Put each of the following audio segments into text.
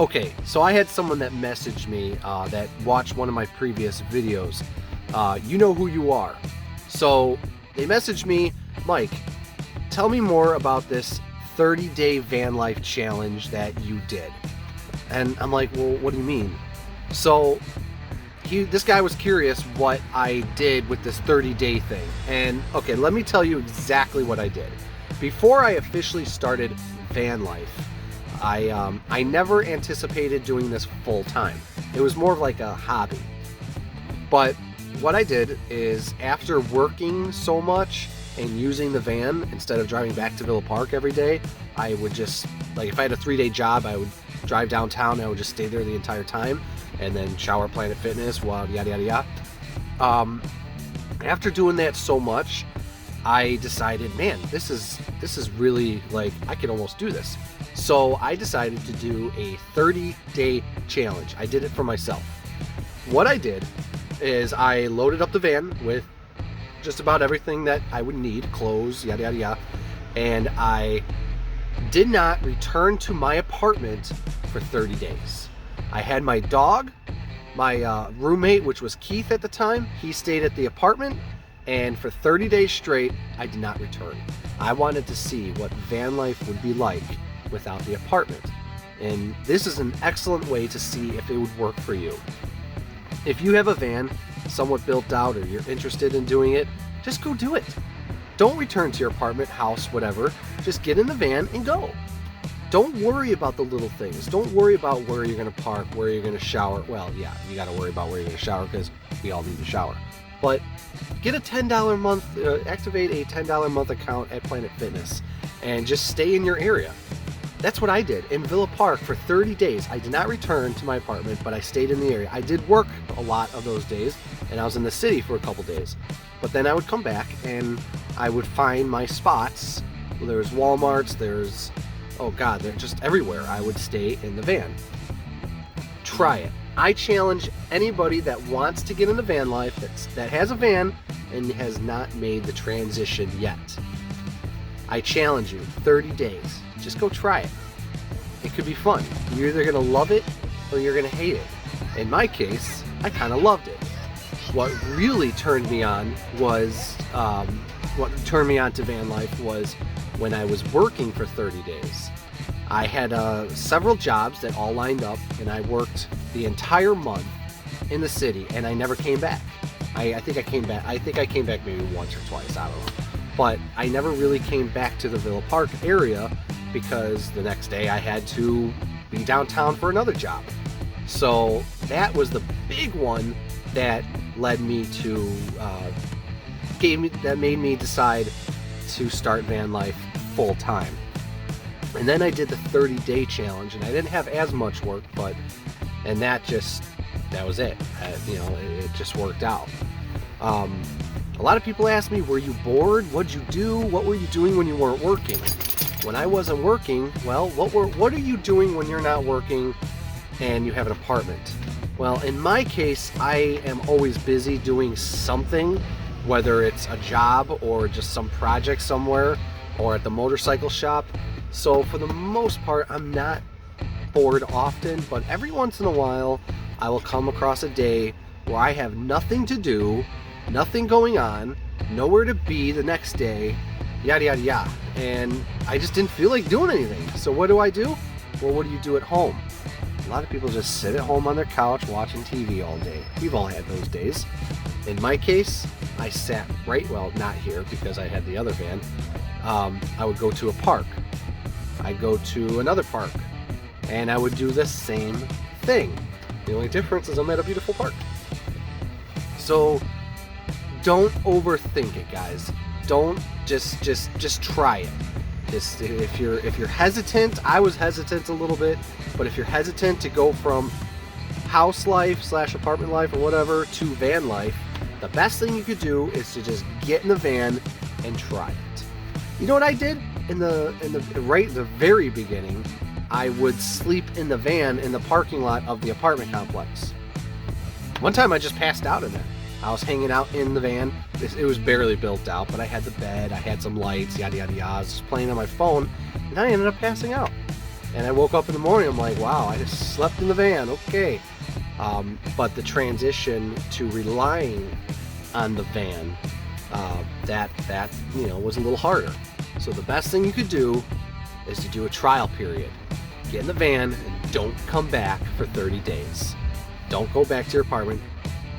Okay, so I had someone that messaged me that watched one of my previous videos. You know who you are. So they messaged me, Mike, tell me more about this 30-day van life challenge that you did. And I'm like, well, what do you mean? So this guy was curious what I did with this 30-day thing. And okay, let me tell you exactly what I did. Before I officially started van life, I never anticipated doing this full time. It was more of like a hobby. But what I did is, after working so much and using the van instead of driving back to Villa Park every day, I would just, like, if I had a 3-day job, I would drive downtown and I would just stay there the entire time and then shower at Planet Fitness, yada yada yada. After doing that so much, I decided, man, this is really, like, I could almost do this. So I decided to do a 30-day challenge. I did it for myself. What I did is I loaded up the van with just about everything that I would need, clothes, yada yada yada, and I did not return to my apartment for 30 days. I had my dog, my roommate, which was Keith at the time, he stayed at the apartment, and for 30 days straight, I did not return. I wanted to see what van life would be like without the apartment. And this is an excellent way to see if it would work for you. If you have a van somewhat built out or you're interested in doing it, just go do it. Don't return to your apartment, house, whatever. Just get in the van and go. Don't worry about the little things. Don't worry about where you're going to park, where you're going to shower. Well, yeah, you got to worry about where you're going to shower because we all need to shower. But get a $10 a month, activate a $10 a month account at Planet Fitness and just stay in your area. That's what I did in Villa Park for 30 days. I did not return to my apartment, but I stayed in the area. I did work a lot of those days, and I was in the city for a couple days. But then I would come back, and I would find my spots. There's Walmarts, there's, oh God, they're just everywhere. I would stay in the van. Try it. I challenge anybody that wants to get into van life, that has a van and has not made the transition yet. I challenge you, 30 days. Just go try it. It could be fun. You're either going to love it or you're going to hate it. In my case, I kind of loved it. What really turned me on was, what turned me on to van life was when I was working for 30 days. I had several jobs that all lined up, and I worked the entire month in the city, and I never came back. I think I came back maybe once or twice, I don't know. But I never really came back to the Villa Park area because the next day I had to be downtown for another job. So that was the big one that led me to, that made me decide to start van life full time. And then I did the 30-day challenge, and I didn't have as much work, and that was it. It just worked out. A lot of people ask me, were you bored? What'd you do? What were you doing when you weren't working? When I wasn't working, well, what are you doing when you're not working and you have an apartment? Well, in my case, I am always busy doing something, whether it's a job or just some project somewhere or at the motorcycle shop. So for the most part, I'm not bored often, but every once in a while, I will come across a day where I have nothing to do, nothing going on, nowhere to be the next day, yada yada yada, and I just didn't feel like doing anything. So what do? Well, what do you do at home? A lot of people just sit at home on their couch watching TV all day. We've all had those days. In my case, I sat not here because I had the other van. I would go to a park. I'd go to another park, and I would do the same thing. The only difference is I'm at a beautiful park. So don't overthink it, guys. Don't just try it. If you're hesitant, I was hesitant a little bit, but if you're hesitant to go from house life / apartment life or whatever to van life, the best thing you could do is to just get in the van and try it. You know what I did in the very beginning? I would sleep in the van in the parking lot of the apartment complex. One time I just passed out in there. I was hanging out in the van. It was barely built out, but I had the bed, I had some lights, yada yada yada. I was just playing on my phone, and I ended up passing out. And I woke up in the morning, I'm like, wow, I just slept in the van, okay. But the transition to relying on the van, that was a little harder. So the best thing you could do is to do a trial period. Get in the van and don't come back for 30 days. Don't go back to your apartment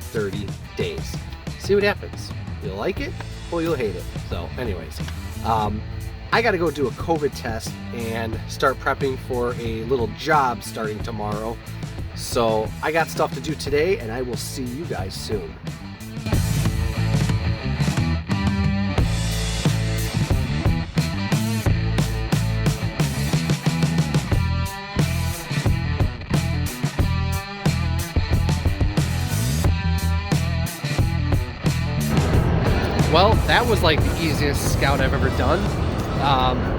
30 days. See what happens. You'll like it or you'll hate it. So anyways, I got to go do a COVID test and start prepping for a little job starting tomorrow. So I got stuff to do today, and I will see you guys soon. Well, that was like the easiest scout I've ever done.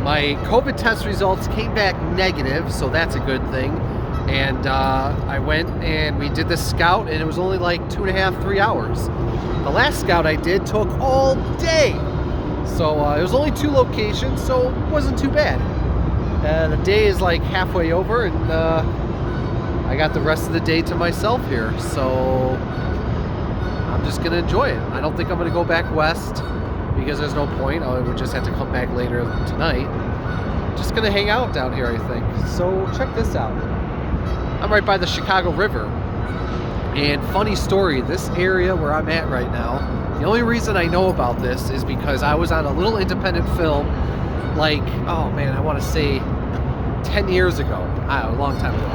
My COVID test results came back negative, so that's a good thing. And I went and we did this scout, and it was only like 2.5, 3 hours. The last scout I did took all day. So it was only 2 locations, so it wasn't too bad. The day is like halfway over, and I got the rest of the day to myself here. So I'm just gonna enjoy it. I don't think I'm gonna go back west because there's no point. I would just have to come back later tonight. Just gonna hang out down here, I think. So check this out. I'm right by the Chicago River. And funny story, this area where I'm at right now, the only reason I know about this is because I was on a little independent film like, oh man, I want to say 10 years ago, a long time ago.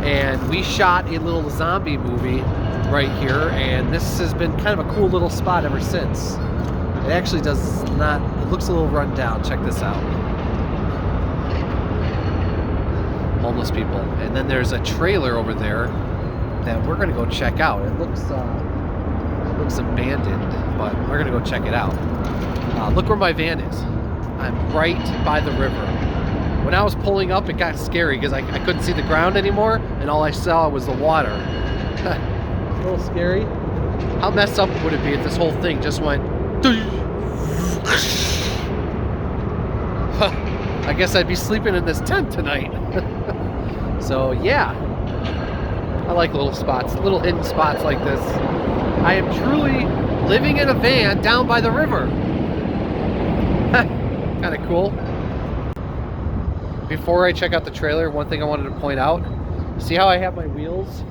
And we shot a little zombie movie right here, and this has been kind of a cool little spot ever since. It actually does not, it looks a little run down. Check this out. Homeless people. And then there's a trailer over there that we're gonna go check out. It looks abandoned, but we're gonna go check it out. Look where my van is. I'm right by the river. When I was pulling up, it got scary because I couldn't see the ground anymore, and all I saw was the water. A little scary. How messed up would it be if this whole thing just went? I guess I'd be sleeping in this tent tonight. So yeah, I like little spots, little hidden spots like this. I am truly living in a van down by the river. Kind of cool. Before I check out the trailer, one thing I wanted to point out, see how I have my wheels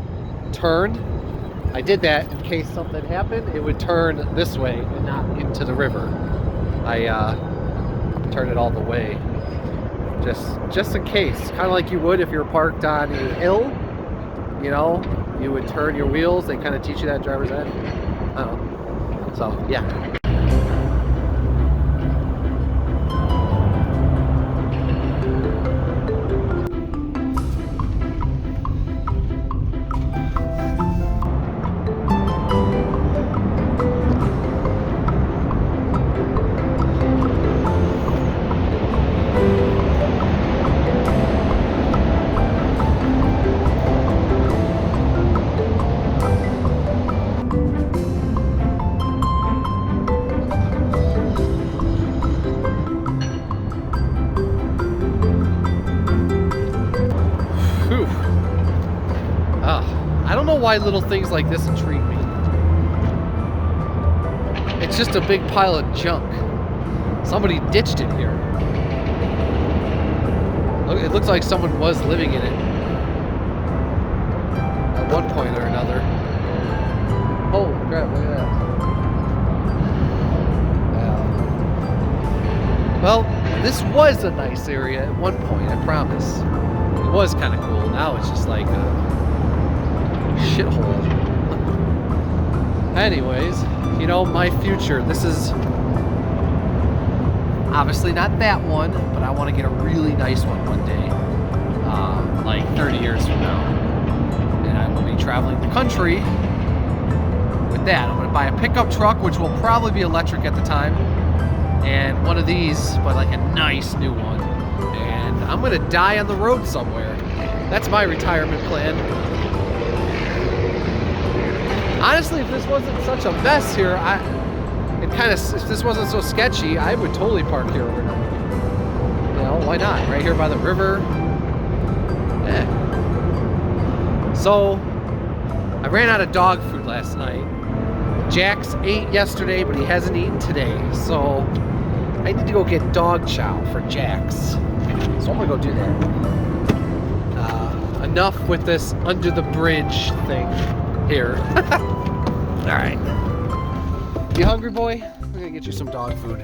turned? I did that in case something happened, it would turn this way and not into the river. I turned it all the way, just in case, kind of like you would if you're parked on a hill, you know, you would turn your wheels. They kind of teach you that in driver's ed. I don't know. So yeah. I don't know why little things like this intrigue me. It's just a big pile of junk. Somebody ditched it here. Look, it looks like someone was living in it at one point or another. Holy crap, look at that. Wow. Well, this was a nice area at one point, I promise. It was kind of cool. Now it's just like a shithole. Anyways, you know, my future. This is obviously not that one, but I want to get a really nice one day, like 30 years from now. And I will be traveling the country with that. I'm going to buy a pickup truck, which will probably be electric at the time, and one of these, but like a nice new one. And I'm going to die on the road somewhere. That's my retirement plan. Honestly, if this wasn't such a mess here, if this wasn't so sketchy, I would totally park here overnight. You know, why not? Right here by the river. So, I ran out of dog food last night. Jax ate yesterday, but he hasn't eaten today. So, I need to go get dog chow for Jax. So I'm gonna go do that. Enough with this under the bridge thing here. Alright. You hungry, boy? I'm gonna get you some dog food.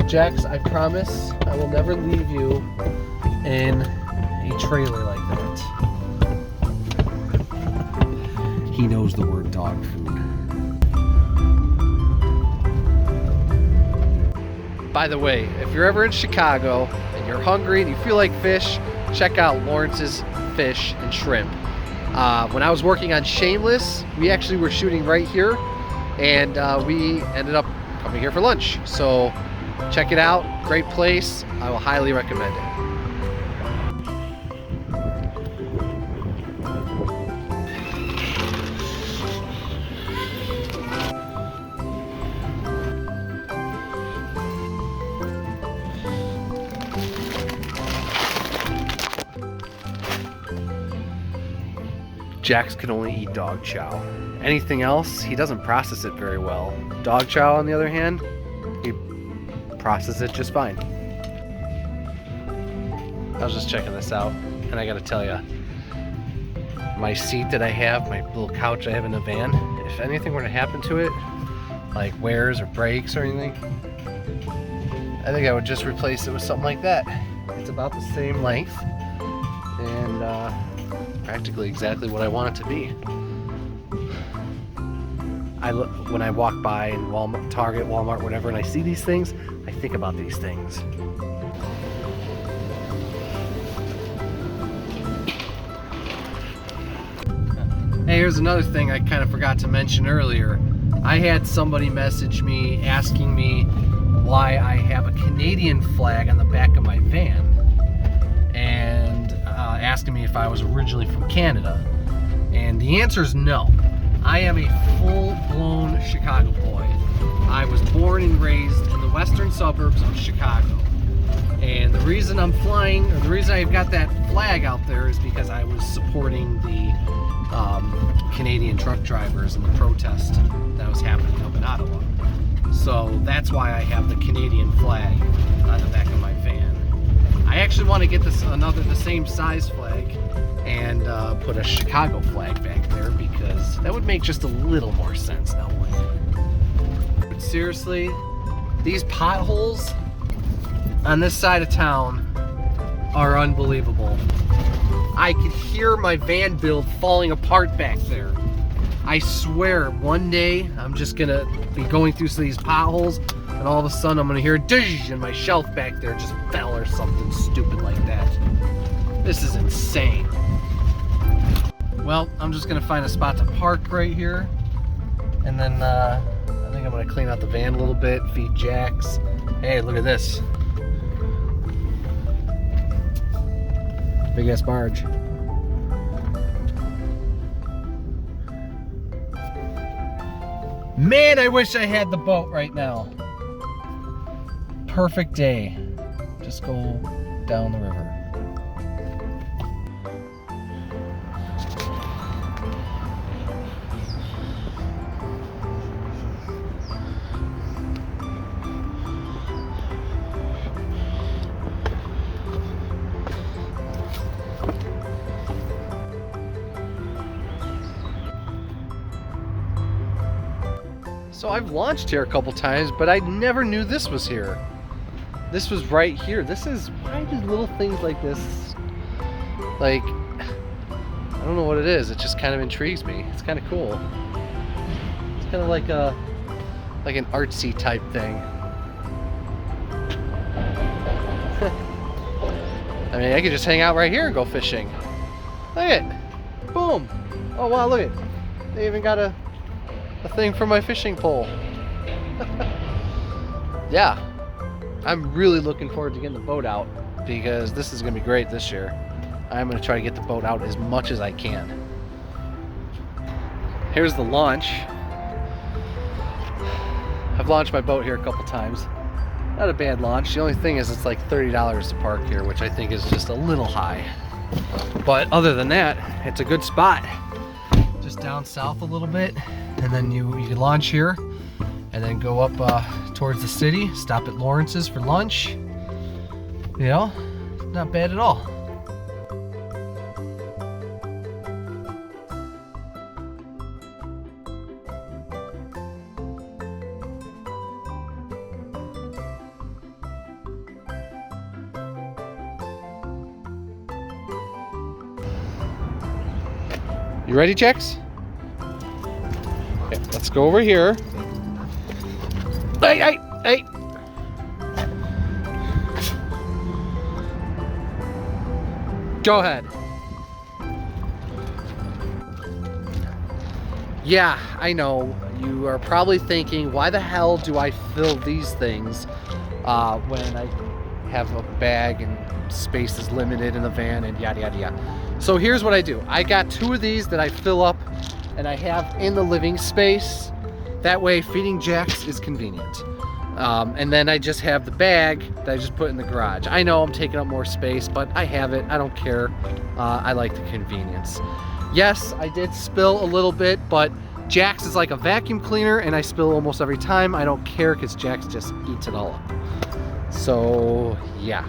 Jax, I promise I will never leave you in a trailer like that. He knows the word dog food. By the way, if you're ever in Chicago and you're hungry and you feel like fish, check out Lawrence's Fish and Shrimp. When I was working on Shameless, we actually were shooting right here, and we ended up coming here for lunch. So check it out, great place. I will highly recommend it. Jax can only eat dog chow. Anything else, he doesn't process it very well. Dog chow, on the other hand, he processes it just fine. I was just checking this out, and I gotta tell you, my seat that I have, my little couch I have in the van, if anything were to happen to it, like wears or breaks or anything, I think I would just replace it with something like that. It's about the same length, and practically exactly what I want it to be. When I walk by in Walmart, Target, Walmart, whatever, and I see these things, I think about these things. Hey, here's another thing I kind of forgot to mention earlier. I had somebody message me asking me why I have a Canadian flag on the back of my van, and asking me if I was originally from Canada. And the answer is no. I am a full-blown Chicago boy. I was born and raised in the western suburbs of Chicago. And the reason I'm flying, or the reason I've got that flag out there, is because I was supporting the Canadian truck drivers in the protest that was happening up in Ottawa. So that's why I have the Canadian flag on the back of my van. I actually want to get the same size flag and put a Chicago flag back there, because that would make just a little more sense now. But seriously, these potholes on this side of town are unbelievable. I could hear my van build falling apart back there. I swear, one day I'm just gonna be going through some of these potholes, and all of a sudden I'm gonna hear dish, and my shelf back there just fell or something stupid like that. This is insane. Well, I'm just gonna find a spot to park right here, and then I think I'm gonna clean out the van a little bit, feed Jax. Hey, look at this. Big ass barge. Man, I wish I had the boat right now. Perfect day. Just go down the river. So I've launched here a couple times, but I never knew this was here. This was right here. This is, why do little things like this, like, I don't know what it is. It just kind of intrigues me. It's kind of cool. It's kind of like an artsy type thing. I mean, I could just hang out right here and go fishing. Look at it. Boom. Oh wow, look at it. They even got a thing for my fishing pole. Yeah, I'm really looking forward to getting the boat out, because this is gonna be great this year. I'm gonna try to get the boat out as much as I can. Here's the launch. I've launched my boat here a couple times. Not a bad launch. The only thing is it's like $30 to park here, which I think is just a little high. But other than that, it's a good spot. Just down south a little bit, and then you can launch here, and then go up towards the city, stop at Lawrence's for lunch. You know, not bad at all. You ready, Jax? Okay, let's go over here. Hey! Go ahead. Yeah, I know. You are probably thinking, why the hell do I fill these things when I have a bag and space is limited in the van and yada yada yada. So here's what I do. I got 2 of these that I fill up and I have in the living space. That way feeding Jax is convenient. And then I just have the bag that I just put in the garage. I know I'm taking up more space, but I have it. I don't care. I like the convenience. Yes, I did spill a little bit, but Jax is like a vacuum cleaner and I spill almost every time. I don't care because Jax just eats it all up. So, yeah.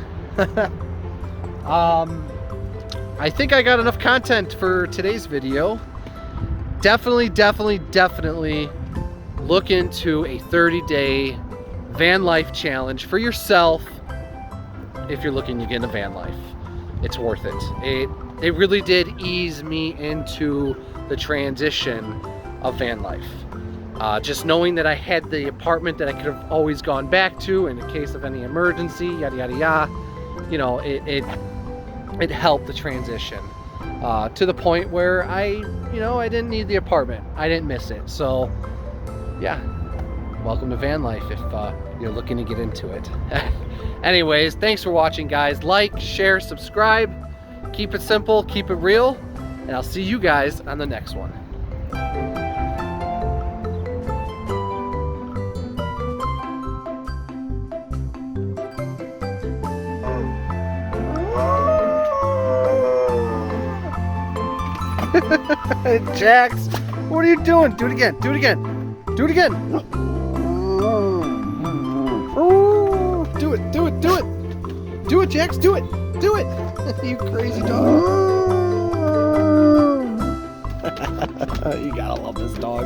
I think I got enough content for today's video. Definitely look into a 30-day van life challenge for yourself if you're looking to get into van life. It's worth it. It really did ease me into the transition of van life. Just knowing that I had the apartment that I could have always gone back to in the case of any emergency, yada yada yada. You know, it helped the transition to the point where I didn't need the apartment. I didn't miss it. So yeah, welcome to van life if you're looking to get into it. Anyways, thanks for watching, guys. Like, share, subscribe. Keep it simple, keep it real, and I'll see you guys on the next one. Jax, what are you doing? Do it again. Do it again. Do it again. Do it. Do it. Do it. Do it, Jax. Do it. Do it. You crazy dog. You gotta love this dog.